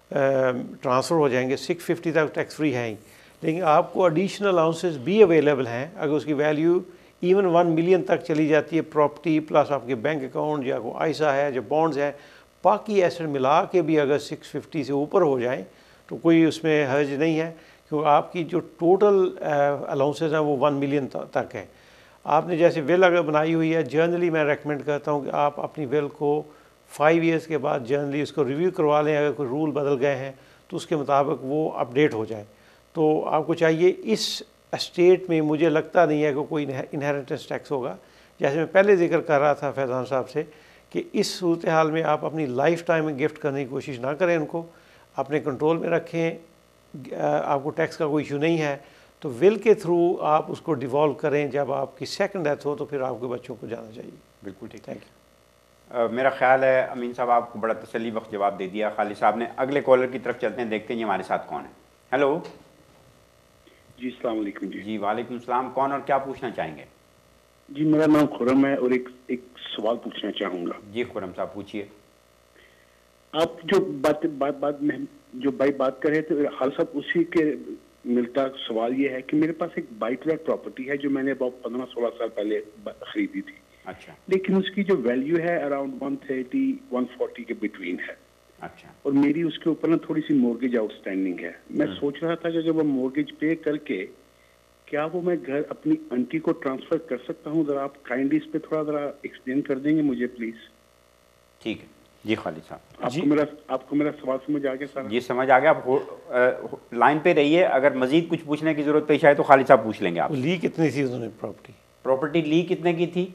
ٹرانسفر ہو جائیں گے. 650 تک ٹیکس فری ہیں ہی, لیکن آپ کو ایڈیشنل الاؤنسز بھی اویلیبل ہیں اگر اس کی ویلیو ایون 1 ملین تک چلی جاتی ہے, پراپرٹی پلس آپ کے بینک اکاؤنٹ یا کوئی آئسا ہے, جو بانڈز ہیں, باقی ایسٹ ملا کے بھی اگر 650 سے اوپر ہو جائیں تو کوئی اس میں حرج نہیں ہے, کیونکہ آپ کی جو ٹوٹل الاؤنسز ہیں وہ 1 ملین تک ہیں. آپ نے جیسے ول اگر بنائی ہوئی ہے, جرنلی میں ریکمینڈ کرتا ہوں کہ آپ اپنی ول کو 5 ایئرس کے بعد جرنلی اس کو ریویو کروا لیں. اگر کوئی رول بدل گئے ہیں تو اس کے مطابق وہ اپڈیٹ ہو جائے. تو آپ کو چاہیے اس اسٹیٹ میں مجھے لگتا نہیں ہے کہ کوئی انہیریٹنس ٹیکس ہوگا. جیسے میں پہلے ذکر کر رہا تھا فیضان صاحب سے کہ اس صورتحال میں آپ اپنی لائف ٹائم میں گفٹ کرنے کی کوشش نہ کریں, ان کو اپنے کنٹرول میں رکھیں. آپ کو ٹیکس کا کوئی ایشو نہیں ہے تو ول کے تھرو آپ اس کو ڈیوالو کریں. جب آپ کی سیکنڈ ڈیتھ ہو تو پھر آپ کے بچوں کو جانا چاہیے. بالکل ٹھیک. Thank you. میرا خیال ہے امین صاحب آپ کو بڑا تسلی بخش جواب دے دیا خالد صاحب نے. اگلے کالر کی طرف چلتے ہیں, دیکھتے ہیں یہ ہمارے ساتھ کون ہے. ہیلو. جی السلام علیکم. جی وعلیکم السلام. کون اور کیا پوچھنا چاہیں گے؟ جی میرا نام خرم ہے اور ایک سوال پوچھنا چاہوں گا. جی خرم صاحب پوچھیے. آپ جو بات کر رہے تھے خالد صاحب, اسی کے ملتا سوال یہ ہے کہ میرے پاس ایک بائی ٹو لیٹ پراپرٹی ہے جو میں نے 15-16 سال پہلے خریدی تھی. اچھا. لیکن اس کی جو ویلیو ہے اراؤنڈ 130-140 کے بٹوین ہے. اچھا. اور میری اس کے اوپر نا تھوڑی سی مورگیج آؤٹ اسٹینڈنگ ہے. میں سوچ رہا تھا کہ اگر وہ مورگیج پے کر کے کیا وہ میں گھر اپنی انٹی کو ٹرانسفر کر سکتا ہوں؟ ذرا آپ کائنڈلی اس پہ تھوڑا ذرا ایکسپلین کر دیں گے مجھے پلیز. ٹھیک ہے. جی خالد صاحب. آپ کو میرا سوال سمجھ آ گیا سارا؟ جی سمجھ آ گیا. آپ لائن پہ رہیے, اگر مزید کچھ پوچھنے کی ضرورت پیش آئے تو خالد صاحب پوچھ لیں گے. آپ لی کتنی تھی انہوں نے پراپرٹی لی کتنے کی تھی؟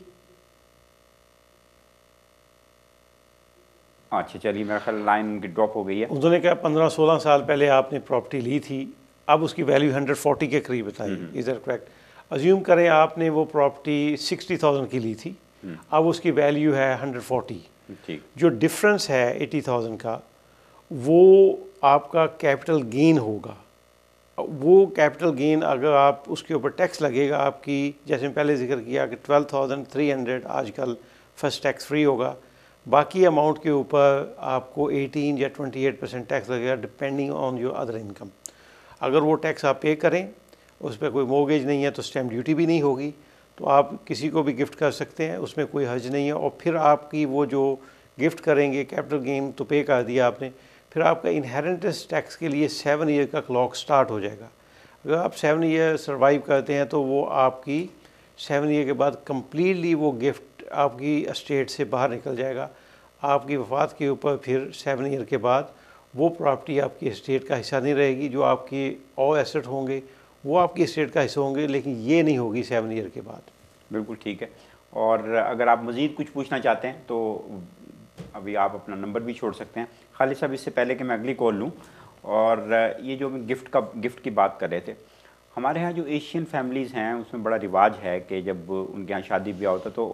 اچھا چلیے, میرا خیال لائن کی ڈراپ ہو گئی ہے. انہوں نے کہا 15-16 سال پہلے آپ نے پراپرٹی لی تھی, اب اس کی ویلیو 140 کے قریب بتائی. Is that correct? ازیوم کریں آپ نے وہ پراپرٹی 60,000 کی لی تھی, اب اس کی ویلیو ہے 140. جو ڈفرنس ہے 80,000 کا وہ آپ کا کیپٹل گین ہوگا. وہ کیپٹل گین اگر آپ اس کے اوپر ٹیکس لگے گا آپ کی, جیسے میں پہلے ذکر کیا کہ 12,300 آج کل فرسٹ ٹیکس فری ہوگا. باقی اماؤنٹ کے اوپر آپ کو 18 یا 28% ٹیکس لگے گا depending on your other income. اگر وہ ٹیکس آپ پے کریں, اس پہ کوئی مورگیج نہیں ہے تو اسٹیمپ ڈیوٹی بھی نہیں ہوگی, تو آپ کسی کو بھی گفٹ کر سکتے ہیں, اس میں کوئی حرج نہیں ہے. اور پھر آپ کی وہ جو گفٹ کریں گے کیپٹل گین تو پے کر دیا آپ نے, پھر آپ کا انہیریٹنس ٹیکس کے لیے 7 ایئر کا کلاک سٹارٹ ہو جائے گا. اگر آپ 7 ایئر سروائیو کرتے ہیں تو وہ آپ کی 7 ایئر کے بعد کمپلیٹلی وہ گفٹ آپ کی اسٹیٹ سے باہر نکل جائے گا. آپ کی وفات کے اوپر پھر 7 ایئر کے بعد وہ پراپرٹی آپ کی اسٹیٹ کا حصہ نہیں رہے گی. جو آپ کی اور ایسٹ ہوں گے وہ آپ کی اسٹیٹ کا حصہ ہوں گے, لیکن یہ نہیں ہوگی 7 ایئر کے بعد. بالکل ٹھیک ہے. اور اگر آپ مزید کچھ پوچھنا چاہتے ہیں تو ابھی آپ اپنا نمبر بھی چھوڑ سکتے ہیں. خالد صاحب اس سے پہلے کہ میں اگلی کال لوں, اور یہ جو گفٹ کی بات کر رہے تھے, ہمارے ہاں جو ایشین فیملیز ہیں اس میں بڑا رواج ہے کہ جب ان کے ہاں شادی بیاہ ہوتا تو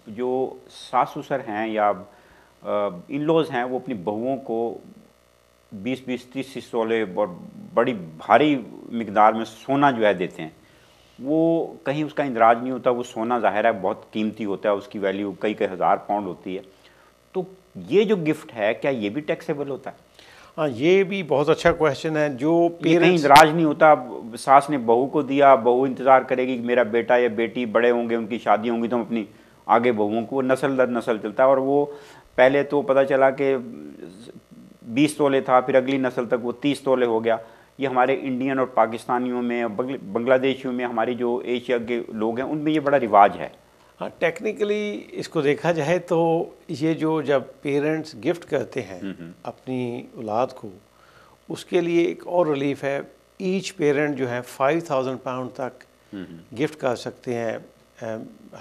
جو ساس سسر ہیں یا ان لوز ہیں وہ اپنی بہوؤں کو 20-20 30 تولے اور بڑی بھاری مقدار میں سونا جو ہے دیتے ہیں. وہ کہیں اس کا اندراج نہیں ہوتا. وہ سونا ظاہر ہے بہت قیمتی ہوتا ہے, اس کی ویلیو کئی ہزار پاؤنڈ ہوتی ہے. تو یہ جو گفٹ ہے کیا یہ بھی ٹیکسیبل ہوتا ہے؟ ہاں یہ بھی بہت اچھا کویشچن ہے. جو کہیں اندراج نہیں ہوتا, ساس نے بہو کو دیا, بہو انتظار کرے گی کہ میرا بیٹا یا بیٹی بڑے ہوں گے, ان کی شادی ہوں گی تو ہم اپنی آگے بہوؤں کو, نسل در نسل چلتا ہے. اور وہ پہلے تو پتہ چلا کہ 20 تولے تھا, پھر اگلی نسل تک وہ 30 تولے ہو گیا. یہ ہمارے انڈین اور پاکستانیوں میں, بنگلہ دیشیوں میں, ہماری جو ایشیا کے لوگ ہیں ان میں یہ بڑا رواج ہے. ہاں ٹیکنیکلی اس کو دیکھا جائے تو یہ جو جب پیرنٹس گفٹ کرتے ہیں اپنی اولاد کو, اس کے لیے ایک اور ریلیف ہے. ایچ پیرنٹ جو ہے 5,000 پاؤنڈ تک گفٹ کر سکتے ہیں.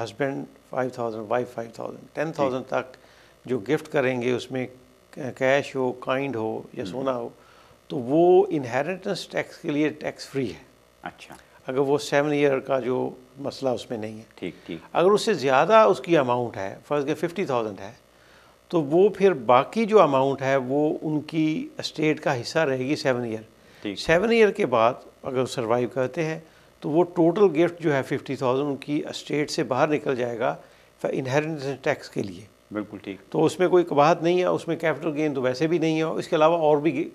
ہسبینڈ 5,000, وائف 5,000, 10,000 تک جو گفٹ کریں گے اس میں کیش ہو, کائنڈ ہو یا سونا ہو, تو وہ انہیریٹنس ٹیکس کے لیے ٹیکس فری ہے. اچھا. اگر وہ 7 ایئر کا جو مسئلہ اس میں نہیں ہے. ٹھیک ٹھیک. اگر اس سے زیادہ اس کی اماؤنٹ ہے, فرض کے 50,000 ہے, تو وہ پھر باقی جو اماؤنٹ ہے وہ ان کی اسٹیٹ کا حصہ رہے گی 7 ایئر. 7 ایئر کے بعد اگر سروائیو کرتے ہیں تو وہ ٹوٹل گفٹ جو ہے 50,000 ان کی اسٹیٹ سے باہر نکل جائے گا انہیریٹنس ٹیکس کے لیے. بالکل ٹھیک. تو اس میں کوئی قباحت نہیں ہے, اس میں کیپٹل گین تو ویسے بھی نہیں ہے. اس کے علاوہ اور بھی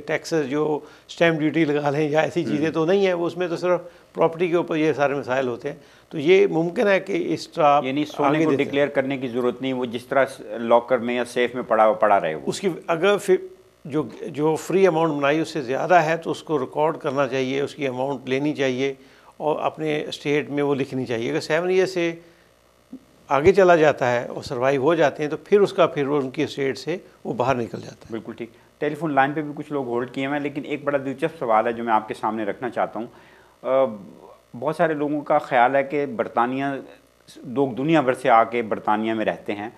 ٹیکسز جو اسٹیمپ ڈیوٹی لگا لیں یا ایسی چیزیں تو نہیں ہیں, وہ اس میں تو صرف پراپرٹی کے اوپر یہ سارے مسائل ہوتے ہیں. تو یہ ممکن ہے کہ اس طرح یعنی سونے کو ڈکلیئر کرنے کی ضرورت نہیں, وہ جس طرح لاکر میں یا سیف میں پڑا رہے. اس کی اگر جو فری اماؤنٹ بنائی اس سے زیادہ ہے تو اس کو ریکارڈ کرنا چاہیے, اس کی اماؤنٹ لینی چاہیے اور اپنے اسٹیٹ میں وہ لکھنی چاہیے. اگر 7 ایئر سے آگے چلا جاتا ہے اور سروائیو ہو جاتے ہیں تو پھر ان کی اسٹیٹ سے وہ باہر نکل جاتا ہے. بالکل ٹھیک. ٹیلی فون لائن پہ بھی کچھ لوگ ہولڈ کیے ہیں, لیکن ایک بڑا دلچسپ سوال ہے جو میں آپ کے سامنے رکھنا چاہتا ہوں. بہت سارے لوگوں کا خیال ہے کہ برطانیہ, لوگ دنیا بھر سے آ کے برطانیہ میں رہتے ہیں.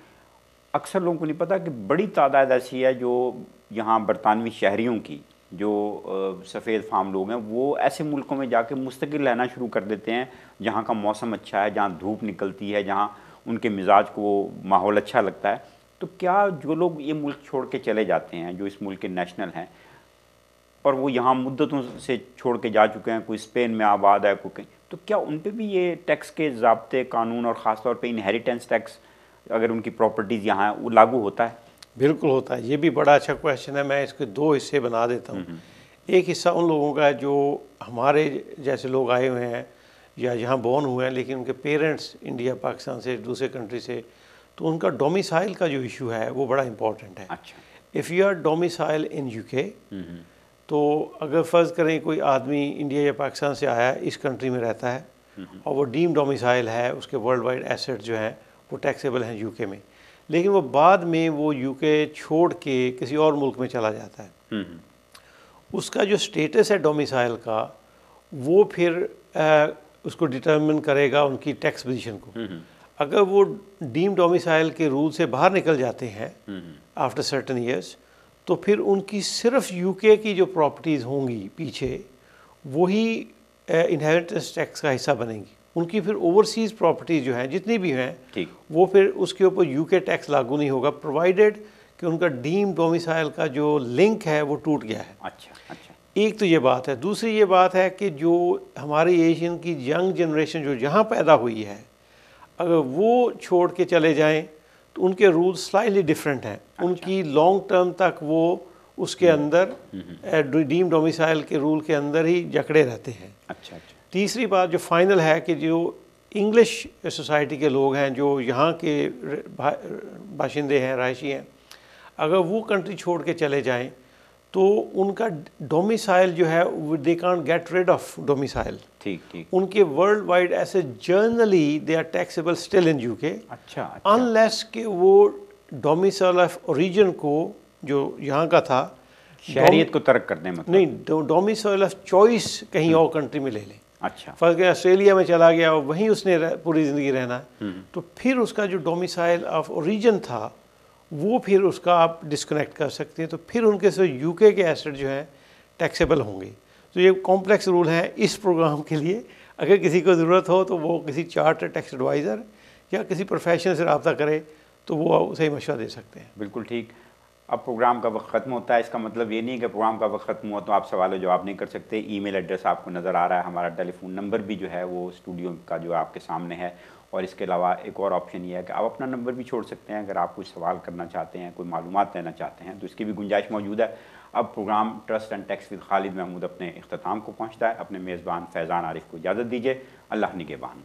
اکثر لوگوں کو نہیں پتہ کہ بڑی تعداد ایسی ہے جو یہاں برطانوی شہریوں کی, جو سفید فام لوگ ہیں, وہ ایسے ملکوں میں جا کے مستقل رہنا شروع کر دیتے ہیں جہاں کا موسم اچھا ہے, جہاں دھوپ نکلتی ہے, جہاں ان کے مزاج کو ماحول اچھا لگتا ہے. تو کیا جو لوگ یہ ملک چھوڑ کے چلے جاتے ہیں, جو اس ملک کے نیشنل ہیں اور وہ یہاں مدتوں سے چھوڑ کے جا چکے ہیں, کوئی اسپین میں آباد ہے, کوئی کہیں, تو کیا ان پہ بھی یہ ٹیکس کے ضابطے, قانون اور خاص طور پہ انہیریٹنس ٹیکس اگر ان کی پراپرٹیز یہاں ہیں وہ لاگو ہوتا ہے؟ بالکل ہوتا ہے. یہ بھی بڑا اچھا کویشچن ہے. میں اس کے 2 حصے بنا دیتا ہوں. ایک حصہ ان لوگوں کا ہے جو ہمارے جیسے لوگ آئے ہوئے ہیں یا یہاں بورن ہوئے ہیں لیکن ان کے پیرنٹس انڈیا, پاکستان سے, دوسرے کنٹری سے, تو ان کا ڈومیسائل کا جو ایشو ہے وہ بڑا امپورٹنٹ ہے. اچھا. If you are domicile in UK, تو اگر فرض کریں کوئی آدمی انڈیا یا پاکستان سے آیا ہے, اس کنٹری میں رہتا ہے اور وہ ڈیم ڈومیسائل ہے, اس کے ورلڈ وائڈ ایسٹ جو ہیں وہ ٹیکسیبل ہیں UK میں, لیکن وہ بعد میں وہ UK چھوڑ کے کسی اور ملک میں چلا جاتا ہے, اس کا جو سٹیٹس ہے ڈومیسائل کا وہ پھر اس کو ڈٹرمن کرے گا ان کی ٹیکس پوزیشن کو. اگر وہ ڈیم ڈومیسائل کے رول سے باہر نکل جاتے ہیں آفٹر سرٹن ایئرس, تو پھر ان کی صرف UK کی جو پراپرٹیز ہوں گی پیچھے وہی انہیریٹنس ٹیکس کا حصہ بنیں گی. ان کی پھر اوورسیز پراپرٹیز جو ہیں جتنی بھی ہیں وہ پھر اس کے اوپر UK ٹیکس لاگو نہیں ہوگا, پرووائڈیڈ کہ ان کا ڈیم ڈومیسائل کا جو لنک ہے وہ ٹوٹ گیا ہے. اچھا. ایک تو یہ بات ہے. دوسری یہ بات ہے کہ جو ہماری ایشین کی ینگ جنریشن جو یہاں پیدا ہوئی ہے, اگر وہ چھوڑ کے چلے جائیں تو ان کے رولز سلائٹلی ڈفرینٹ ہیں. ان کی لانگ ٹرم تک وہ اس کے اندر ڈیم ڈومیسائل کے رول کے اندر ہی جکڑے رہتے ہیں. اچھا. تیسری بات جو فائنل ہے کہ جو انگلش سوسائٹی کے لوگ ہیں جو یہاں کے باشندے ہیں, رہائشی ہیں, اگر وہ کنٹری چھوڑ کے چلے جائیں تو ان کا ڈومیسائل جو ہے they can't get rid of domicile. ٹھیک. ان کے ورلڈ وائڈ ایسے generally they are taxable still in UK, unless کہ وہ ڈومیسائل آف اوریجن کو جو یہاں کا تھا شہریت کو ترک کر دیں, مطلب نہیں, ڈومیسائل آف چوائس کہیں اور کنٹری میں لے لیں. اچھا. فرض کہ آسٹریلیا میں چلا گیا اور وہیں اس نے پوری زندگی رہنا ہے, تو پھر اس کا جو ڈومیسائل آف اوریجن تھا وہ پھر اس کا آپ ڈسکنیکٹ کر سکتے ہیں, تو پھر ان کے سے UK کے ایسٹ جو ہیں ٹیکسیبل ہوں گے. تو یہ کمپلیکس رول ہیں اس پروگرام کے لیے. اگر کسی کو ضرورت ہو تو وہ کسی چارٹر ٹیکس ایڈوائزر یا کسی پروفیشنل سے رابطہ کرے تو وہ صحیح مشورہ دے سکتے ہیں. بالکل ٹھیک. اب پروگرام کا وقت ختم ہوتا ہے, اس کا مطلب یہ نہیں ہے کہ پروگرام کا وقت ختم ہوا تو آپ سوال و جواب نہیں کر سکتے. ای میل ایڈریس آپ کو نظر آ رہا ہے, ہمارا ٹیلی فون نمبر بھی جو ہے وہ اسٹوڈیو کا جو آپ کے سامنے ہے, اور اس کے علاوہ ایک اور آپشن یہ ہے کہ آپ اپنا نمبر بھی چھوڑ سکتے ہیں اگر آپ کچھ سوال کرنا چاہتے ہیں, کوئی معلومات لینا چاہتے ہیں, تو اس کی بھی گنجائش موجود ہے. اب program trust and tax with Khalid Mahmood اپنے اختتام کو پہنچتا ہے. اپنے میزبان فیضان عارف کو اجازت دیجیے. اللہ نگہبان.